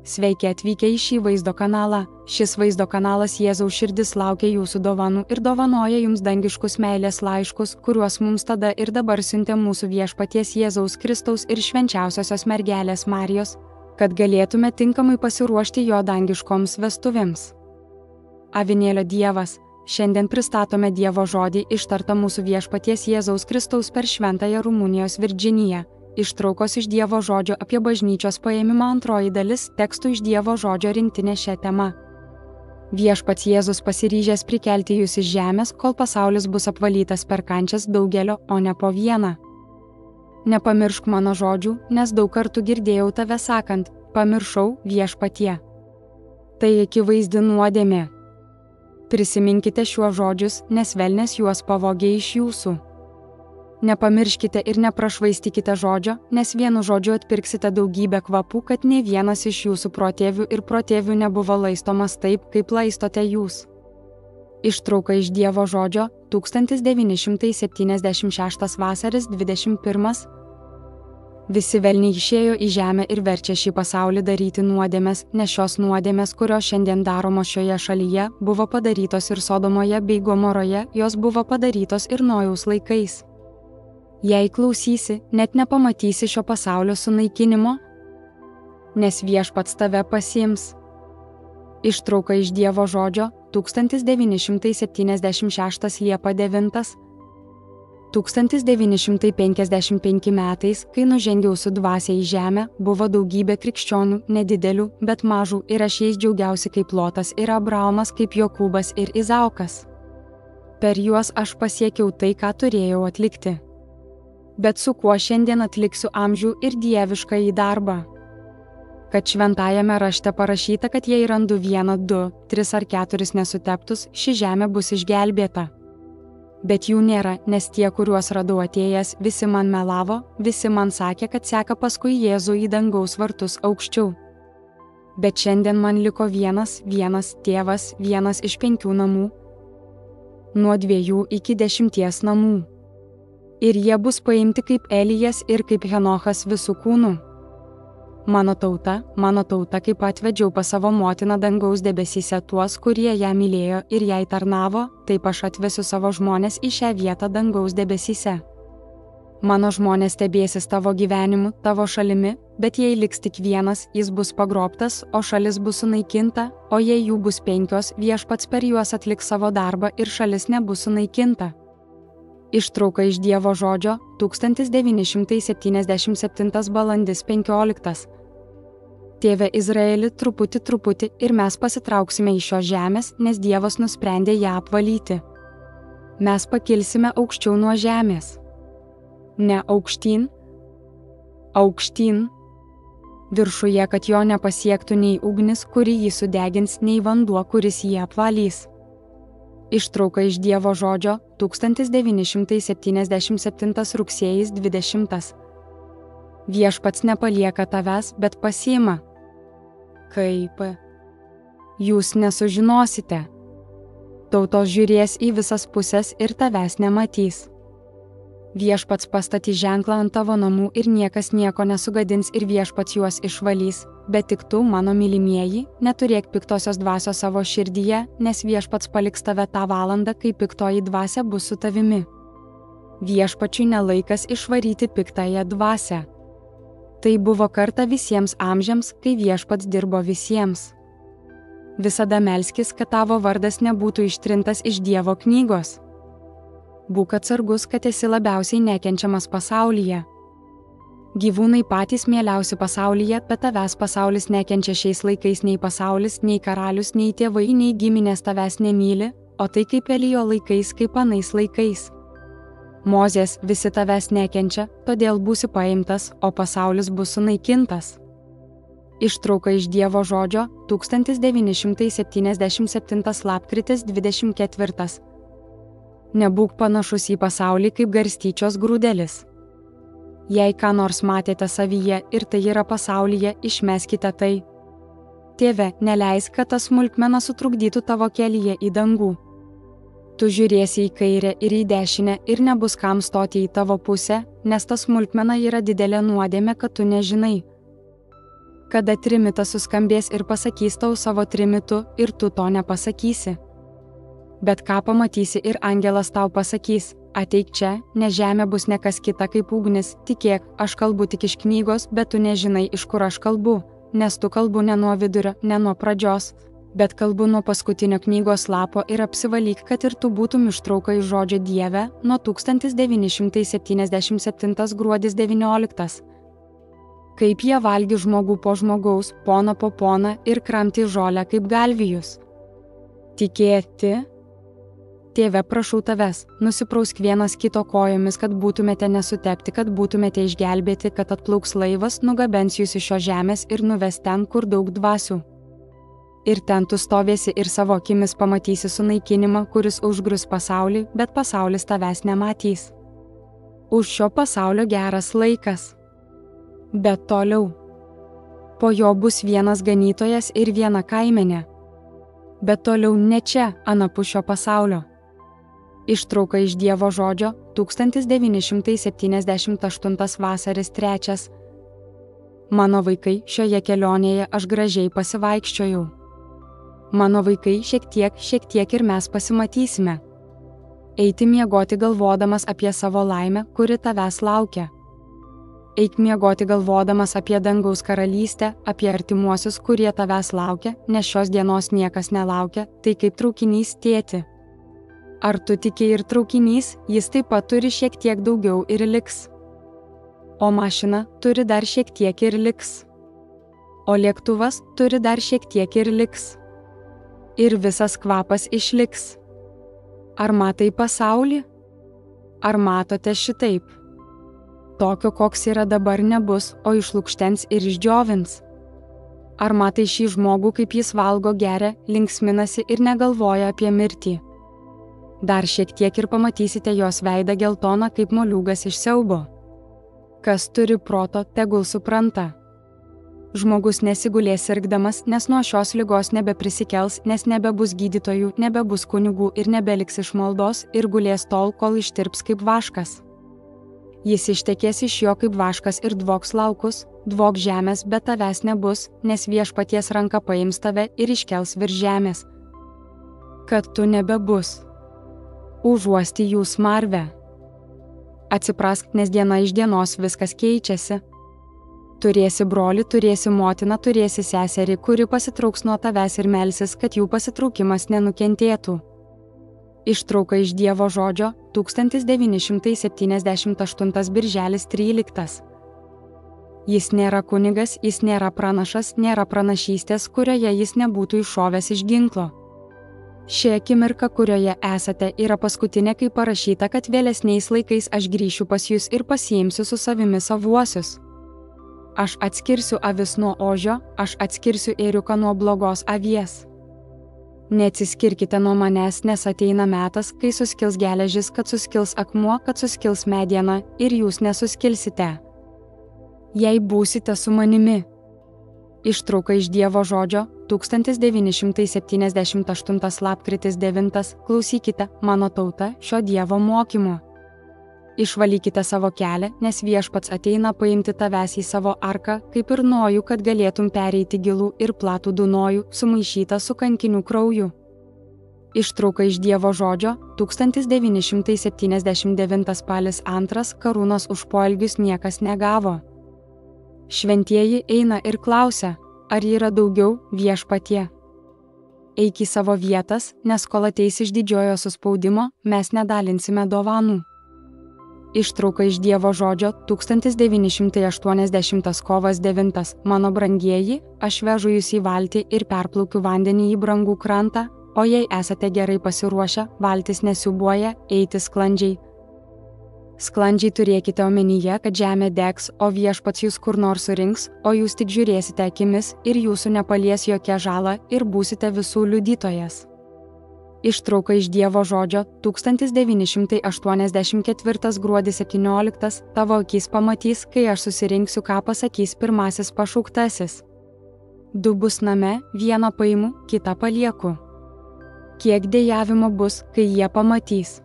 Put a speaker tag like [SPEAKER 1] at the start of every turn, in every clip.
[SPEAKER 1] Sveiki atvykę į šį vaizdo kanalą. Šis vaizdo kanalas Jėzaus širdis laukia jūsų dovanų ir dovanoja jums dangiškus meilės laiškus, kuriuos mums tada ir dabar siuntė mūsų viešpaties Jėzaus Kristaus ir švenčiausiosios mergelės Marijos, kad galėtume tinkamai pasiruošti jo dangiškoms vestuvėms. Avinėlio Dievas. Šiandien pristatome Dievo žodį ištartą mūsų viešpaties Jėzaus Kristaus per šventąją Rumunijos Virdžiniją. Ištraukos iš Dievo žodžio apie bažnyčios paėmimą antroji dalis tekstų iš Dievo žodžio rinktinė šią temą. Viešpats Jėzus pasiryžęs prikelti jūs iš žemės, kol pasaulis bus apvalytas per kančias daugelio, o ne po vieną. Nepamiršk mano žodžių, nes daug kartų girdėjau tave sakant, pamiršau viešpatie. Tai akivaizdi nuodėmė. Prisiminkite šiuos žodžius, nes velnias juos pavogė iš jūsų. Nepamirškite ir neprašvaistykite žodžio, nes vienu žodžiu atpirksite daugybę kvapų, kad nei vienas iš jūsų protėvių ir protėvių nebuvo laistomas taip, kaip laistote jūs. Ištrauka iš Dievo žodžio, 1976 vasaris 21. Visi velniai išėjo į žemę ir verčia šį pasaulį daryti nuodėmes, nes šios nuodėmes, kurios šiandien daromos šioje šalyje, buvo padarytos ir Sodomoje bei Gomoroje, jos buvo padarytos ir Nojaus laikais. Jei klausysi, net nepamatysi šio pasaulio sunaikinimo, nes viešpats tave pasiims. Ištrauka iš Dievo žodžio, 1976 Liepa 9. 1955 metais, kai nužengiau su dvasia į žemę, buvo daugybė krikščionių, nedidelių, bet mažų, ir aš jais džiaugiausi kaip Lotas ir Abraomas, kaip Jokūbas ir Izaukas. Per juos aš pasiekiau tai, ką turėjau atlikti. Bet su kuo šiandien atliksiu amžių ir dievišką į darbą? Kad šventajame rašte parašyta, kad jei randu 1, 2, 3 ar 4 nesuteptus, ši žemė bus išgelbėta. Bet jų nėra, nes tie, kuriuos radau atėjęs, visi man melavo, visi man sakė, kad seka paskui Jėzų į dangaus vartus aukščiau. Bet šiandien man liko vienas tėvas, 1 iš 5 namų, nuo 2 iki 10 namų. Ir jie bus paimti kaip Elijas ir kaip Henochas visų kūnų. Mano tauta, kaip atvedžiau pas savo motiną dangaus debesyse tuos, kurie ją mylėjo ir jai tarnavo, taip aš atvesiu savo žmones į šią vietą dangaus debesyse. Mano žmonės stebėsis tavo gyvenimu, tavo šalimi, bet jei liks tik vienas, jis bus pagrobtas, o šalis bus sunaikinta, o jei jų bus 5, viešpats per juos atliks savo darbą ir šalis nebus sunaikinta. Ištrauka iš Dievo žodžio, 1977 balandis 15. Tėve Izraeli, truputį ir mes pasitrauksime iš šios žemės, nes Dievas nusprendė ją apvalyti. Mes pakilsime aukščiau nuo žemės. Ne aukštyn, aukštyn. Viršuje, kad jo nepasiektų nei ugnis, kuri jį sudegins, nei vanduo, kuris jį apvalys. Ištrauka iš Dievo žodžio, 1977 rugsėjis 20. Viešpats nepalieka tavęs, bet pasiima. Kaip? Jūs nesužinosite. Tautos žiūrės į visas pusės ir tavęs nematys. Viešpats pastatys ženklą ant tavo namų ir niekas nieko nesugadins ir viešpats juos išvalys. Bet tik tu, mano mylimieji, neturėk piktosios dvasios savo širdyje, nes viešpats paliks tave tą valandą, kai piktoji dvasia bus su tavimi. Viešpačiui nelaikas išvaryti piktąją dvasią. Tai buvo kartą visiems amžiams, kai viešpats dirbo visiems. Visada melskis, kad tavo vardas nebūtų ištrintas iš Dievo knygos. Būk atsargus, kad esi labiausiai nekenčiamas pasaulyje. Gyvūnai patys mieliausi pasaulyje, bet tavęs pasaulis nekenčia šiais laikais nei pasaulis, nei karalius, nei tėvai, nei giminės tavęs nemyli, o tai kaip Elijo laikais, kaip anais laikais. Mozės visi tavęs nekenčia, todėl būsi paimtas, o pasaulis bus sunaikintas. Ištrauka iš Dievo žodžio, 1977 lapkritis 24. Nebūk panašus į pasaulį kaip garstyčios grūdelis. Jei ką nors matėte savyje ir tai yra pasaulyje, išmeskite tai. Tėve, neleisk, kad ta smulkmena sutrukdytų tavo kelyje į dangų. Tu žiūrėsi į kairę ir į dešinę ir nebus kam stoti į tavo pusę, nes ta smulkmena yra didelė nuodėmė, kad tu nežinai. Kada trimitas suskambės ir pasakys tau savo trimitu ir tu to nepasakysi. Bet ką pamatysi ir angelas tau pasakys, ateik čia, nes žemė bus ne kas kita kaip ugnis, tikėk, aš kalbu tik iš knygos, bet tu nežinai, iš kur aš kalbu, nes tu kalbu ne nuo vidurio, ne nuo pradžios, bet kalbu nuo paskutinio knygos lapo ir apsivalyk, kad ir tu būtum ištrauka iš žodžio Dieve nuo 1977 gruodis 19. Kaip jie valgi žmogų po žmogaus, poną po poną ir kramti žolę kaip galvijus. Tikėti? Tėve, prašau tavęs, nusiprausk vienas kito kojomis, kad būtumėte nesutepti, kad būtumėte išgelbėti, kad atplauks laivas, nugabens jūs iš šios žemės ir nuves ten, kur daug dvasių. Ir ten tu stovėsi ir savo akimis pamatysi sunaikinimą, kuris užgrūs pasaulį, bet pasaulis tavęs nematys. Už šio pasaulio geras laikas. Bet toliau. Po jo bus vienas ganytojas ir viena kaimenė. Bet toliau ne čia, anapus šio pasaulio. Ištrauka iš Dievo žodžio, 1978 vasaris 3. Mano vaikai, šioje kelionėje aš gražiai pasivaikščiojau. Mano vaikai, šiek tiek ir mes pasimatysime. Eiti miegoti galvodamas apie savo laimę, kuri tavęs laukia. Eik miegoti galvodamas apie dangaus karalystę, apie artimuosius, kurie tavęs laukia, nes šios dienos niekas nelaukia, tai kaip traukinys tėti. Ar tu tiki ir traukinys, jis taip pat turi šiek tiek daugiau ir liks. O mašina turi dar šiek tiek ir liks. O lėktuvas turi dar šiek tiek ir liks. Ir visas kvapas išliks. Ar matai pasaulį? Ar matote šitaip? Tokio, koks yra dabar nebus, o išlukštens ir išdžiovins. Ar matai šį žmogų, kaip jis valgo, geria, linksminasi ir negalvoja apie mirtį? Dar šiek tiek ir pamatysite jos veidą geltoną kaip moliūgas iš siaubo. Kas turi proto, tegul supranta. Žmogus nesigulės sirgdamas, nes nuo šios ligos nebeprisikels, nes nebebus gydytojų, nebebus kunigų ir nebeliks išmaldos ir gulės tol, kol ištirps kaip vaškas. Jis ištekės iš jo kaip vaškas ir dvoks laukus, dvok žemės, bet tavęs nebus, nes viešpaties ranka paims tave ir iškels virš žemės. Kad tu nebebus. Užuosti jų smarvę. Atsiprask, nes diena iš dienos viskas keičiasi. Turėsi brolį, turėsi motiną, turėsi seserį, kuri pasitrauks nuo tavęs ir melsis, kad jų pasitraukimas nenukentėtų. Ištrauka iš Dievo žodžio, 1978 birželis 13. Jis nėra kunigas, jis nėra pranašas, nėra pranašystės, kurioje jis nebūtų iššovęs iš ginklo. Ši akimirka, kurioje esate, yra paskutinė, kai parašyta, kad vėlesniais laikais aš grįšiu pas jūs ir pasiimsiu su savimi savuosius. Aš atskirsiu avis nuo ožio, aš atskirsiu ėriuką nuo blogos avies. Neatsiskirkite nuo manęs, nes ateina metas, kai suskils geležis, kad suskils akmuo, kad suskils mediena ir jūs nesuskilsite. Jei būsite su manimi. Ištrauka iš Dievo žodžio, 1978 lapkritis 9. Klausykite, mano tauta, šio Dievo mokymo. Išvalykite savo kelią, nes viešpats ateina paimti tavęs į savo arką, kaip ir Nojų, kad galėtum pereiti gilų ir platų Dunojų, sumaišytą su kankinių krauju. Ištrauka iš Dievo žodžio, 1979 spalis 2. Karūnos už poelgius niekas negavo. Šventieji eina ir klausia, ar yra daugiau viešpatie. Eik į savo vietas, nes kol ateis iš didžiojo suspaudimo, mes nedalinsime dovanų. Ištrauka iš Dievo žodžio, 1980 kovas 9. Mano brangieji, aš vežu jūs į valtį ir perplaukiu vandenį į brangų krantą, o jei esate gerai pasiruošę, valtis nesiūbuoja, eiti sklandžiai. Sklandžiai turėkite omenyje, kad žemė degs, o viešpats jūs kur nors surinks, o jūs tik žiūrėsite akimis ir jūsų nepalies jokia žala ir būsite visų liudytojas. Ištrauka iš Dievo žodžio, 1984 gruodis 17. Tavo akys pamatys, kai aš susirinksiu, ką pasakys pirmasis pašauktasis. Du bus name, vieną paimu, kitą palieku. Kiek dejavimo bus, kai jie pamatys.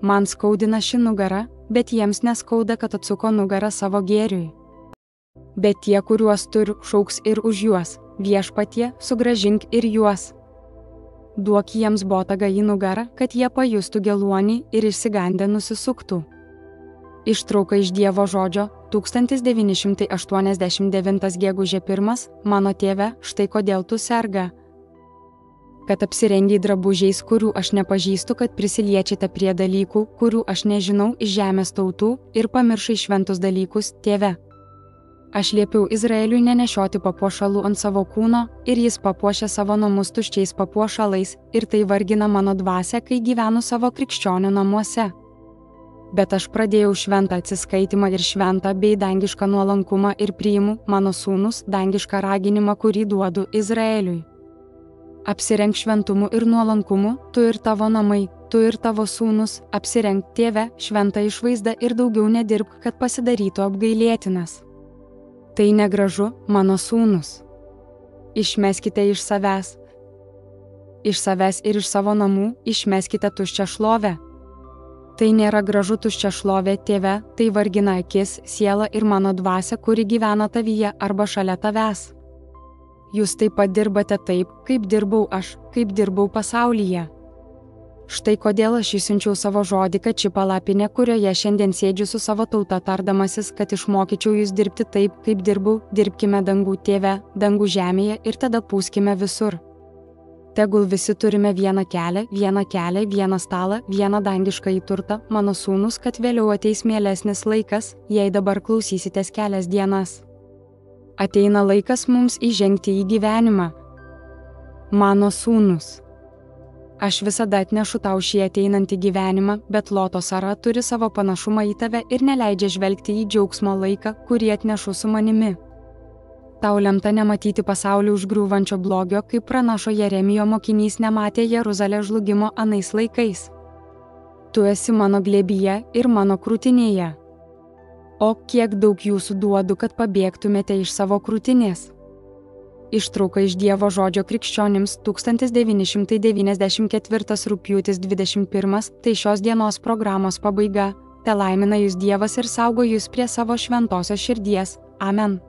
[SPEAKER 1] Man skaudina ši nugara, bet jiems neskauda, kad atsuko nugarą savo gėriui. Bet tie, kuriuos turiu, šauks ir už juos, viešpatie, sugrąžink ir juos. Duok jiems botagą į nugarą, kad jie pajustų geluonį ir išsigandę nusisuktų. Ištrauka iš Dievo žodžio, 1989 gegužė 1, mano tėve, štai kodėl tu serga. Kad apsirengiai drabužiais, kurių aš nepažįstu, kad prisiliečiate prie dalykų, kurių aš nežinau iš žemės tautų ir pamiršai šventus dalykus, tėve. Aš liepiau Izraeliui nenešioti papuošalų ant savo kūno ir jis papuošė savo namus tuščiais papuošalais ir tai vargina mano dvasią, kai gyvenu savo krikščionių namuose. Bet aš pradėjau šventą atsiskaitimą ir šventą bei dangišką nuolankumą ir priimu, mano sūnus, dangišką raginimą, kurį duodu Izraeliui. Apsirenk šventumu ir nuolankumu, tu ir tavo namai, tu ir tavo sūnus, apsirenk, tėve, šventą išvaizdą ir daugiau nedirbk, kad pasidarytų apgailėtinas. Tai negražu, mano sūnus. Išmeskite iš savęs ir iš savo namų, išmeskite tuščią šlovę. Tai nėra gražu tuščia šlovė, tėve, tai vargina akis, sielą ir mano dvasią, kuri gyvena tavyje arba šalia tavęs. Jūs taip pat dirbate taip, kaip dirbau aš, kaip dirbau pasaulyje. Štai kodėl aš išsiunčiau savo žodį, kad ši palapinė, kurioje šiandien sėdžiu su savo tauta tardamasis, kad išmokyčiau jūs dirbti taip, kaip dirbau, dirbkime dangų, tėve, dangų žemėje ir tada pūskime visur. Tegul visi turime vieną kelią, vieną stalą, vieną dangišką įturtą, mano sūnus, kad vėliau ateis mielesnis laikas, jei dabar klausysitės kelias dienas. Ateina laikas mums įžengti į gyvenimą. Mano sūnus. Aš visada atnešu tau šį ateinantį gyvenimą, bet Loto Sara turi savo panašumą į tave ir neleidžia žvelgti į džiaugsmo laiką, kurį atnešu su manimi. Tau lemta nematyti pasaulį užgriūvančio blogio, kaip pranašo Jeremijo mokinys nematė Jeruzalės žlugimo anais laikais. Tu esi mano glėbyje ir mano krūtinėje. O kiek daug jūsų duodu, kad pabėgtumėte iš savo krūtinės. Ištrauka iš Dievo žodžio krikščionims 1994 rugpjūtis 21, tai šios dienos programos pabaiga. Telaimina jūs Dievas ir saugo jūs prie savo šventosios širdies. Amen.